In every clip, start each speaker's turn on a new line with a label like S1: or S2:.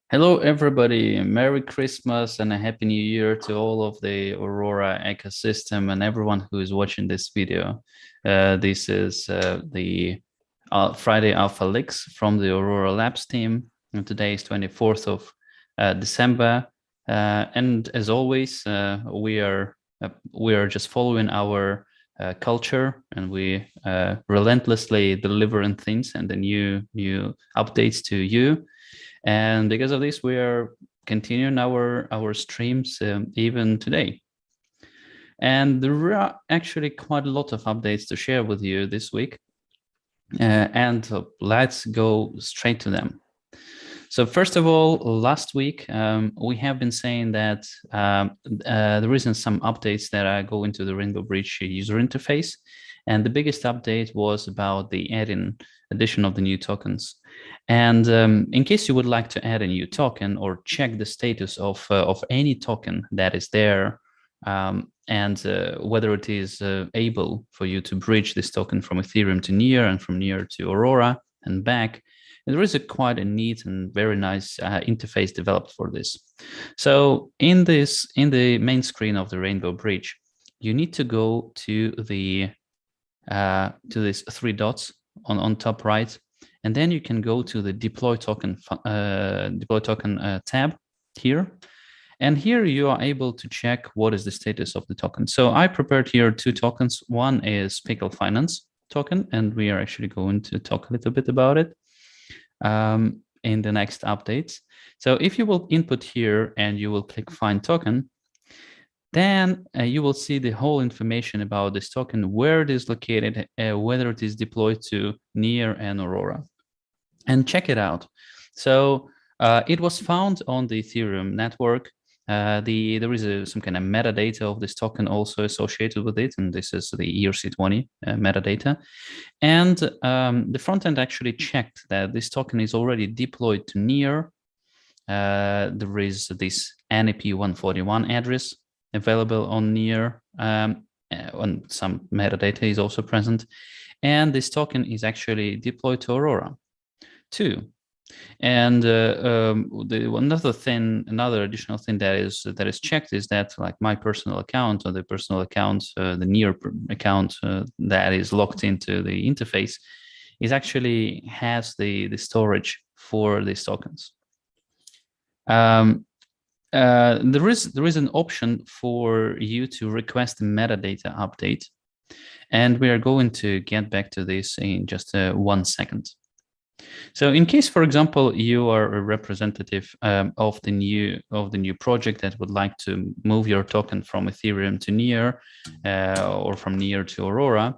S1: Hello, everybody. Merry Christmas and a Happy New Year to all of the Aurora ecosystem and everyone who is watching this video. This is the Friday Alpha Leaks from the Aurora Labs team. And today is 24th of December. And as always, we are just following our culture, and we relentlessly delivering things and the new updates to you. And because of this, we are continuing our streams even today. And there are actually quite a lot of updates to share with you this week. And let's go straight to them. So first of all, last week, we have been saying that there isn't some updates that are going to the Rainbow Bridge user interface. And the biggest update was about the addition of the new tokens. And in case you would like to add a new token or check the status of any token that is there, and whether it is able for you to bridge this token from Ethereum to Near and from Near to Aurora and back, there is quite a neat and very nice interface developed for this. So in the main screen of the Rainbow Bridge, you need to go to these three dots on top right, and then you can go to the deploy token tab here. And here you are able to check what is the status of the token. So I prepared here two tokens. One is Pickle Finance token, and we are actually going to talk a little bit about it in the next updates. So if you will input here and you will click find token, then you will see the whole information about this token, where it is located, whether it is deployed to Near and Aurora. And check it out. So it was found on the Ethereum network. There is some kind of metadata of this token also associated with it, and this is the ERC20 metadata. And the front end actually checked that this token is already deployed to Near. There is this NEP141 address available on Near, and some metadata is also present. And this token is actually deployed to Aurora too. And another additional thing that is checked is that, like, my personal account or the personal account, the Near account that is locked into the interface, is actually has the storage for these tokens. There is an option for you to request a metadata update, and we are going to get back to this in just 1 second. So in case, for example, you are a representative of the new project that would like to move your token from Ethereum to Near or from Near to Aurora,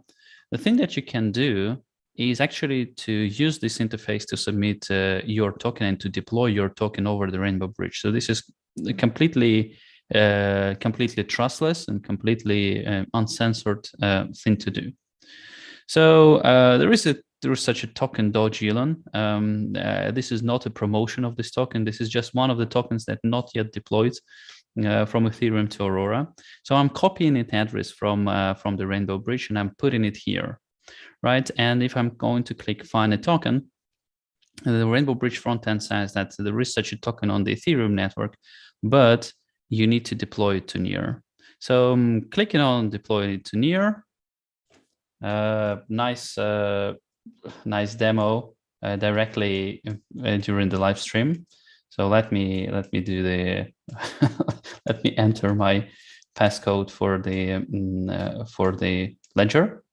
S1: the thing that you can do is actually to use this interface to submit your token and to deploy your token over the Rainbow Bridge. So this is completely trustless and completely uncensored thing to do. So there is such a token Dodge Elon. This is not a promotion of this token. This is just one of the tokens that not yet deployed from Ethereum to Aurora. So I'm copying its address from the Rainbow Bridge, and I'm putting it here, right? And if I'm going to click find a token, the Rainbow Bridge frontend says that there is such a token on the Ethereum network, but you need to deploy it to Near. So I'm clicking on deploy it to Near. Nice demo directly during the live stream. So let me do the let me enter my passcode for the ledger.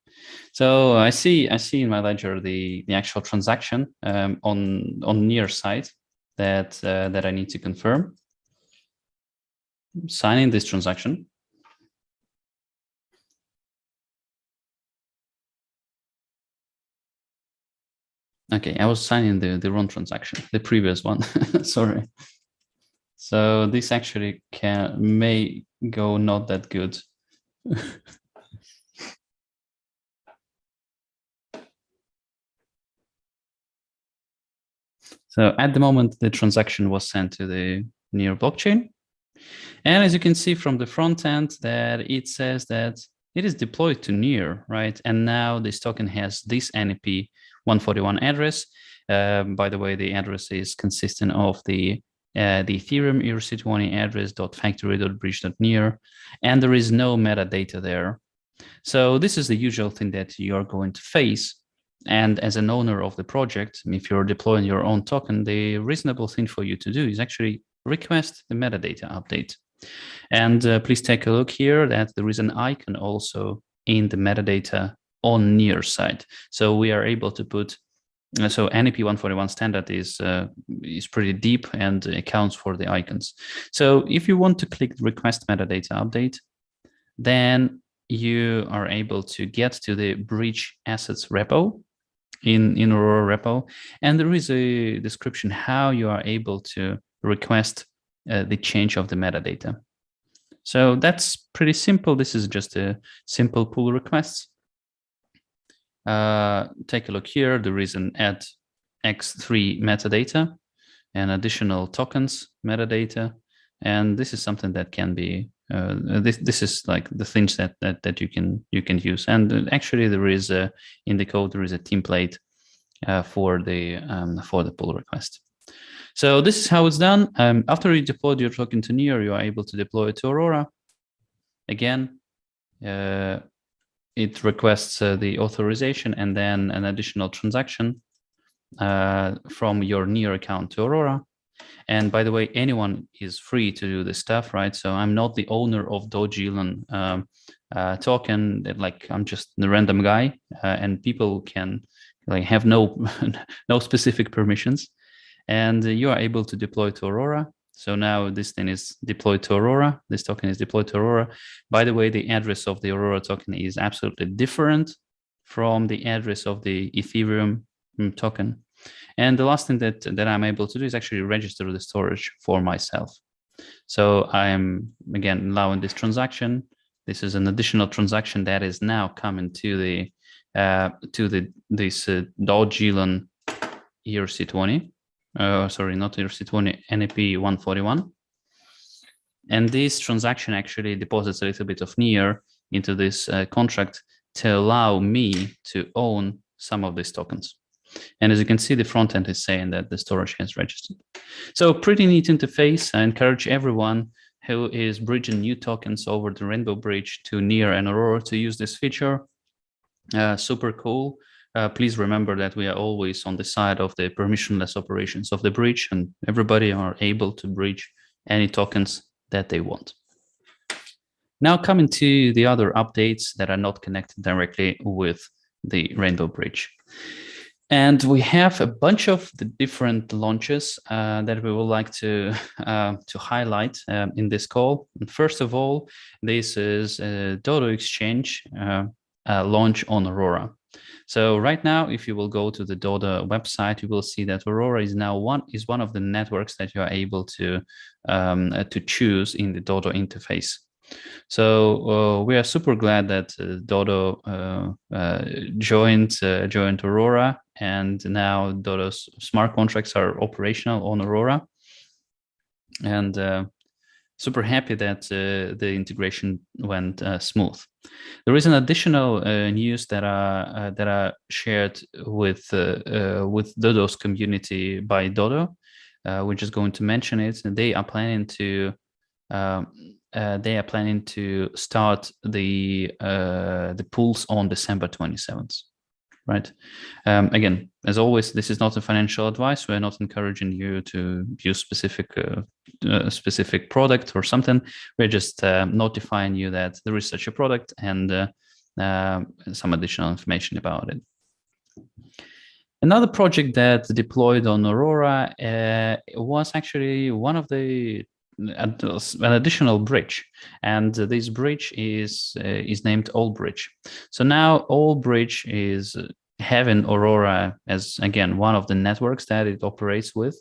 S1: So I see in my ledger the actual transaction on Near side that I need to confirm. Signing this transaction. Okay, I was signing the wrong transaction, the previous one. Sorry. So this actually may go not that good. So at the moment, the transaction was sent to the Near blockchain. And as you can see from the front end, that it says that it is deployed to Near, right? And now this token has this NEP141 address. By the way, the address is consistent of the the Ethereum ERC20 address .factory.bridge.near, and there is no metadata there. So this is the usual thing that you are going to face. And as an owner of the project, if you're deploying your own token, the reasonable thing for you to do is actually request the metadata update. And please take a look here that there is an icon also in the metadata on near side. So we are able to put, so NEP 141 standard is pretty deep and accounts for the icons. So if you want to click request metadata update, then you are able to get to the bridge assets repo in Aurora repo, and there is a description how you are able to request the change of the metadata. So that's pretty simple. This is just a simple pull request. Take a look here. There is an add x3 metadata and additional tokens metadata, and this is something that can be this is like the things that you can use. And actually there is in the code there is a template for the pull request. So this is how it's done. After you deploy your token to Near, you are able to deploy it to Aurora. Again, it requests the authorization and then an additional transaction from your Near account to Aurora. And by the way, anyone is free to do this stuff, right? So I'm not the owner of Dogecoin token. Like I'm just the random guy, and people can like have no no specific permissions. And you are able to deploy to Aurora. So now this thing is deployed to Aurora. This token is deployed to Aurora. By the way, the address of the Aurora token is absolutely different from the address of the Ethereum token. And the last thing that I'm able to do is actually register the storage for myself. So I am, again, allowing this transaction. This is an additional transaction that is now coming to the this Dogecoin ERC20. Sorry, not ERC20, NEP 141. And this transaction actually deposits a little bit of Near into this contract to allow me to own some of these tokens. And as you can see, the front end is saying that the storage has registered. So pretty neat interface. I encourage everyone who is bridging new tokens over the Rainbow Bridge to Near and Aurora to use this feature. Super cool. Please remember that we are always on the side of the permissionless operations of the bridge, and everybody are able to bridge any tokens that they want. Now coming to the other updates that are not connected directly with the Rainbow Bridge. And we have a bunch of the different launches that we would like to highlight in this call. And first of all, this is a Dotto exchange launch on Aurora. So right now, if you will go to the Dotto website, you will see that Aurora is now one of the networks that you are able to choose in the Dotto interface. So we are super glad that Dotto joined Aurora, and now Dotto's smart contracts are operational on Aurora, and super happy that the integration went smooth. There is an additional news that are shared with Dotto's community by Dotto. We're just going to mention it. They are planning to start the pools on December 27th. Right. Again, as always, this is not a financial advice. We're not encouraging you to use specific product or something. We're just notifying you that there is such a product and some additional information about it. Another project that deployed on Aurora was actually one of an additional bridge, and this bridge is named All Bridge. So now All Bridge is having Aurora as, again, one of the networks that it operates with,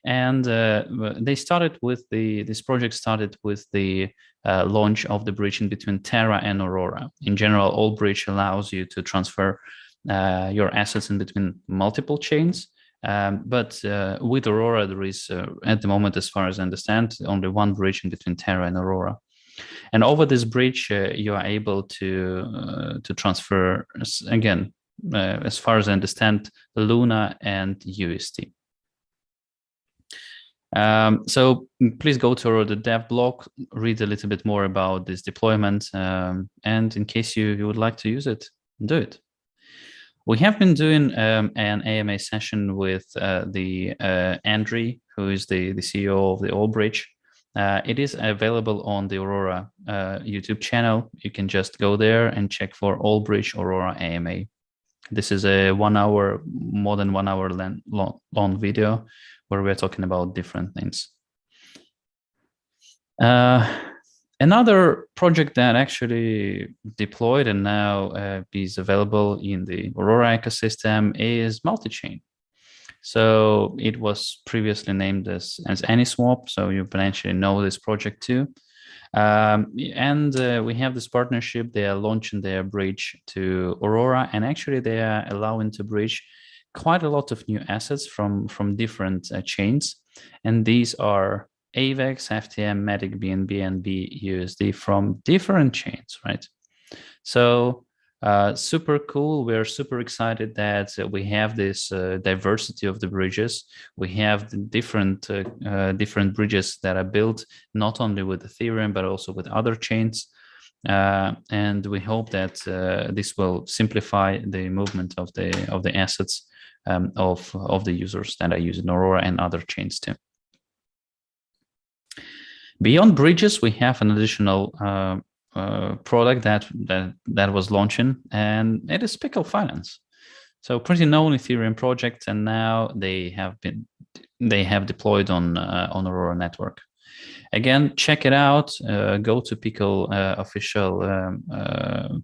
S1: and this project started with the launch of the bridge in between Terra and Aurora. In general, All Bridge allows you to transfer your assets in between multiple chains. But with Aurora, there is, at the moment, as far as I understand, only one bridge in between Terra and Aurora. And over this bridge, you are able to transfer, again, as far as I understand, Luna and UST. So please go to the dev blog, read a little bit more about this deployment, and in case you would like to use it, do it. We have been doing an AMA session with Andre, who is the CEO of the Allbridge. It is available on the Aurora YouTube channel. You can just go there and check for Allbridge Aurora AMA. This is a more than 1 hour long video where we're talking about different things. Another project that actually deployed and now is available in the Aurora ecosystem is multi-chain. So it was previously named as AnySwap, so you potentially know this project too. And we have this partnership. They are launching their bridge to Aurora, and actually they are allowing to bridge quite a lot of new assets from different chains. And these are AVAX, FTM, Matic, BNB, and BUSD from different chains, right? So super cool. We're super excited that we have this diversity of the bridges. We have the different bridges that are built not only with Ethereum but also with other chains. And we hope that this will simplify the movement of the assets of the users that are using Aurora and other chains too. Beyond bridges, we have an additional product that was launching, and it is Pickle Finance. So pretty known Ethereum project, and now they have deployed on Aurora network. Again, check it out. Go to Pickle official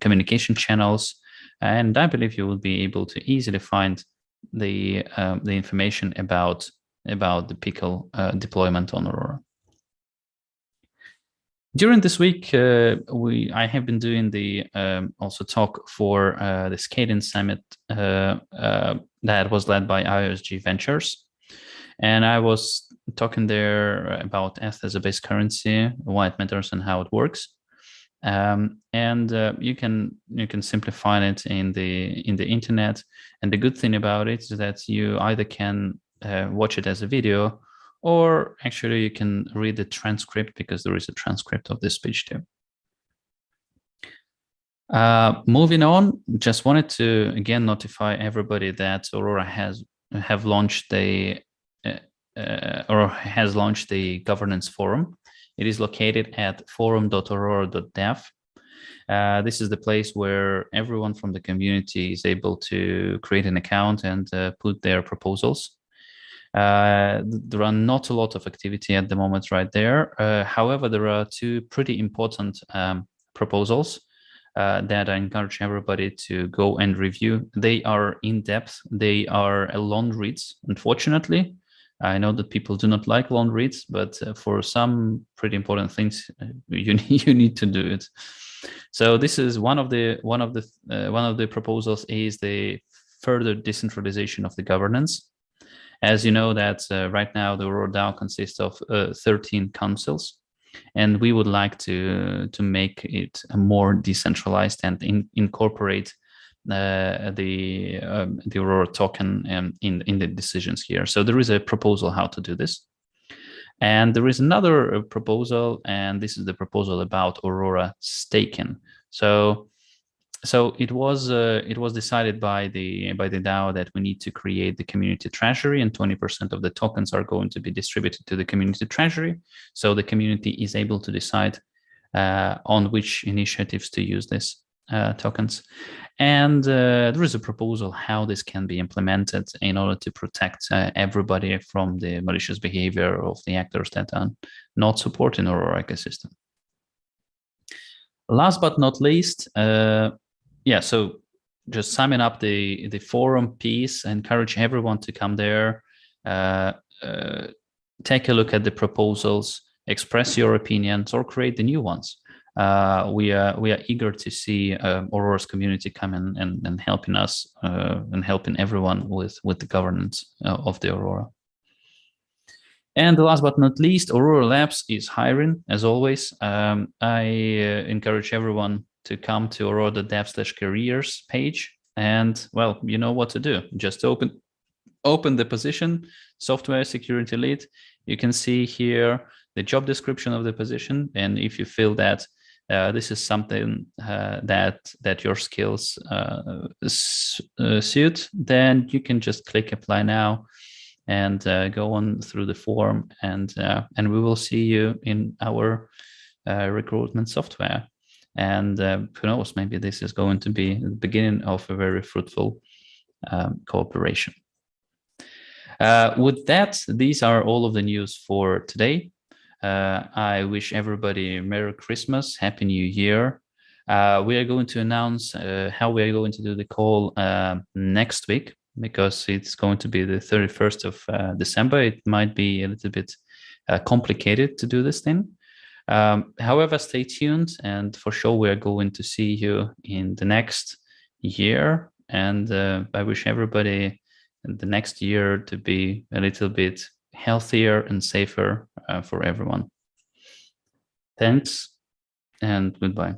S1: communication channels, and I believe you will be able to easily find the information about the Pickle deployment on Aurora. During this week, I have been doing the also talk for this Cadence Summit that was led by IOSG Ventures. And I was talking there about ETH as a base currency, why it matters and how it works. And you can simplify it in the internet. And the good thing about it is that you either can watch it as a video, or actually you can read the transcript, because there is a transcript of this speech too. Moving on, just wanted to again notify everybody that Aurora has launched the governance forum. It is located at forum.aurora.dev. This is the place where everyone from the community is able to create an account and put their proposals. There are not a lot of activity at the moment right there. However, there are two pretty important proposals that I encourage everybody to go and review. They are in depth. They are long reads. Unfortunately, I know that people do not like long reads, but for some pretty important things, you need to do it. So this is one of the proposals is the further decentralization of the governance. As you know, that right now the Aurora DAO consists of 13 councils, and we would like to make it more decentralized and incorporate the Aurora token in the decisions here. So there is a proposal how to do this, and there is another proposal, and this is the proposal about Aurora staking. So it was decided by the DAO that we need to create the community treasury, and 20% of the tokens are going to be distributed to the community treasury. So the community is able to decide on which initiatives to use these tokens. And there is a proposal how this can be implemented in order to protect everybody from the malicious behavior of the actors that are not supporting Aurora ecosystem. Last but not least, so just summing up the forum piece, I encourage everyone to come there, take a look at the proposals, express your opinions, or create the new ones. We are eager to see Aurora's community come in and helping us and helping everyone with the governance of the Aurora. And last but not least, Aurora Labs is hiring, as always. I encourage everyone to come to aurora.dev/careers page, and well, you know what to do. Just open the position, software security lead, You can see here the job description of the position, and if you feel that this is something that your skills suit, then you can just click apply now and go on through the form, and we will see you in our recruitment software. And who knows, maybe this is going to be the beginning of a very fruitful cooperation. With that, these are all of the news for today. I wish everybody Merry Christmas, Happy New Year. We are going to announce how we are going to do the call next week, because it's going to be the 31st of December. It might be a little bit complicated to do this thing. However, stay tuned, and for sure we are going to see you in the next year. And I wish everybody the next year to be a little bit healthier and safer for everyone. Thanks and goodbye.